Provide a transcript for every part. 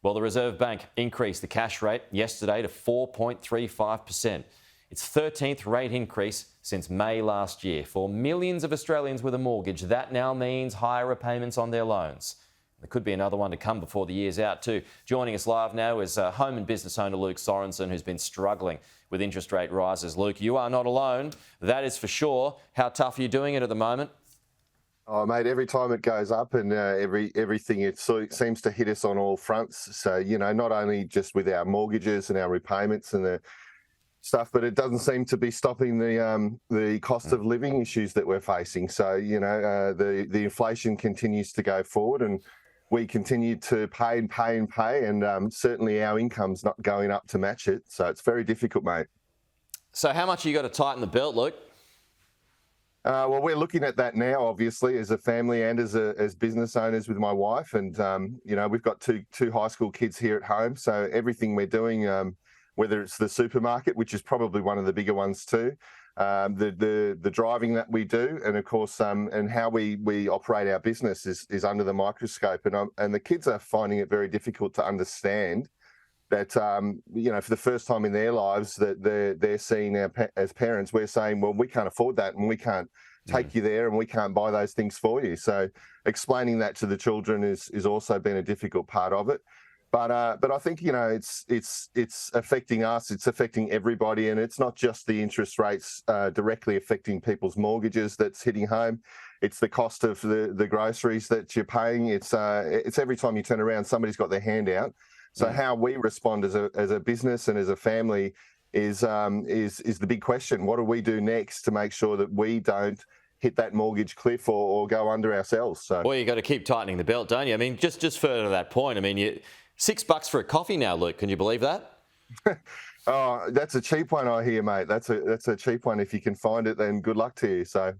Well, the Reserve Bank increased the cash rate yesterday to 4.35%. Its 13th rate increase since May last year. For millions of Australians with a mortgage, that now means higher repayments on their loans. There could be another one to come before the year's out too. Joining us live now is home and business owner Luke Sorensen, who's been struggling with interest rate rises. Luke, you are not alone, that is for sure. How tough are you doing it at the moment? Oh, mate, every time it goes up and everything, it seems to hit us on all fronts. So, not only just with our mortgages and our repayments and the stuff, but it doesn't seem to be stopping the cost of living issues that we're facing. So, the inflation continues to go forward and we continue to pay and pay and pay. And certainly our income's not going up to match it. So it's very difficult, mate. So how much have you got to tighten the belt, Luke? Well, we're looking at that now, obviously, as a family and as business owners with my wife. And, we've got two high school kids here at home. So everything we're doing, whether it's the supermarket, which is probably one of the bigger ones too, the driving that we do, and of course, and how we operate our business is under the microscope. And the kids are finding it very difficult to understand that, for the first time in their lives, that they're seeing as parents, we're saying, well, we can't afford that and we can't take you there and we can't buy those things for you. So explaining that to the children is also been a difficult part of it. But I think, it's affecting us, it's affecting everybody, and it's not just the interest rates directly affecting people's mortgages that's hitting home. It's the cost of the groceries that you're paying. It's every time you turn around, somebody's got their hand out. So how we respond as a business and as a family is the big question. What do we do next to make sure that we don't hit that mortgage cliff or go under ourselves? So, well, you got to keep tightening the belt, don't you? I mean, just further to that point, I mean, $6 for a coffee now, Luke. Can you believe that? Oh, that's a cheap one, I hear, mate. That's a cheap one. If you can find it, then good luck to you. So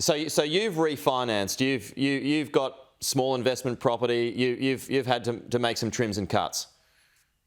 you've refinanced. You've got small investment property. You've had to make some trims and cuts.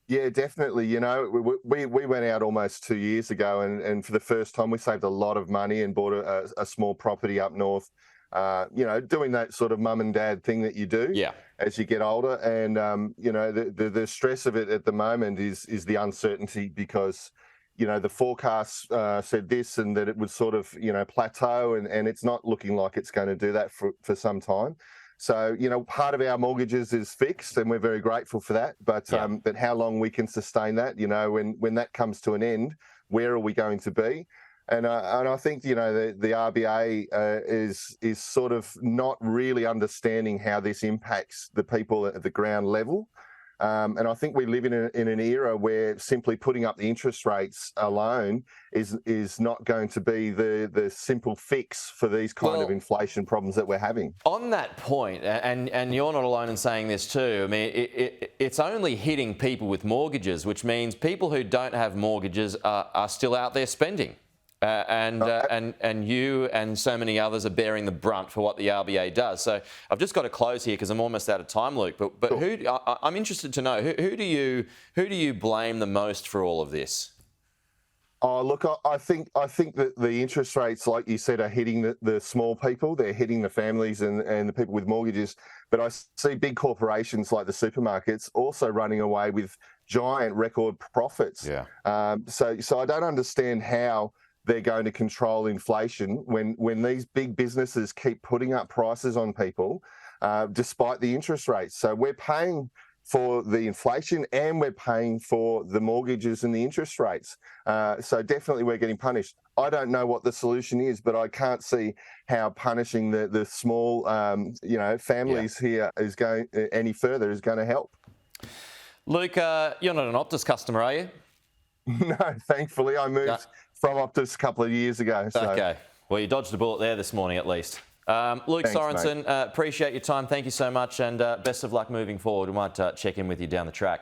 Yeah, definitely. We went out almost 2 years ago, and for the first time, we saved a lot of money and bought a small property up north. Doing that sort of mum and dad thing that you do as you get older. And, the stress of it at the moment is the uncertainty because, the forecast said this and that it would sort of, plateau and it's not looking like it's going to do that for some time. So, part of our mortgages is fixed and we're very grateful for that. But how long we can sustain that, when that comes to an end, where are we going to be? And I think, the RBA is sort of not really understanding how this impacts the people at the ground level. And I think we live in an era where simply putting up the interest rates alone is not going to be the simple fix for these kind of inflation problems that we're having. On that point, and you're not alone in saying this too, I mean, it's only hitting people with mortgages, which means people who don't have mortgages are still out there spending. And you and so many others are bearing the brunt for what the RBA does. So I've just got to close here because I'm almost out of time, Luke. But sure. I'm interested to know who do you blame the most for all of this? Oh, look, I think that the interest rates, like you said, are hitting the small people. They're hitting the families and the people with mortgages. But I see big corporations like the supermarkets also running away with giant record profits. Yeah. So I don't understand how they're going to control inflation when these big businesses keep putting up prices on people despite the interest rates. So we're paying for the inflation and we're paying for the mortgages and the interest rates. So definitely we're getting punished. I don't know what the solution is, but I can't see how punishing the small families here is going any further is going to help. Luke, you're not an Optus customer, are you? No, thankfully I moved from Optus a couple of years ago. So. Okay. Well, you dodged a bullet there this morning at least. Luke Sorensen, appreciate your time. Thank you so much and best of luck moving forward. We might check in with you down the track.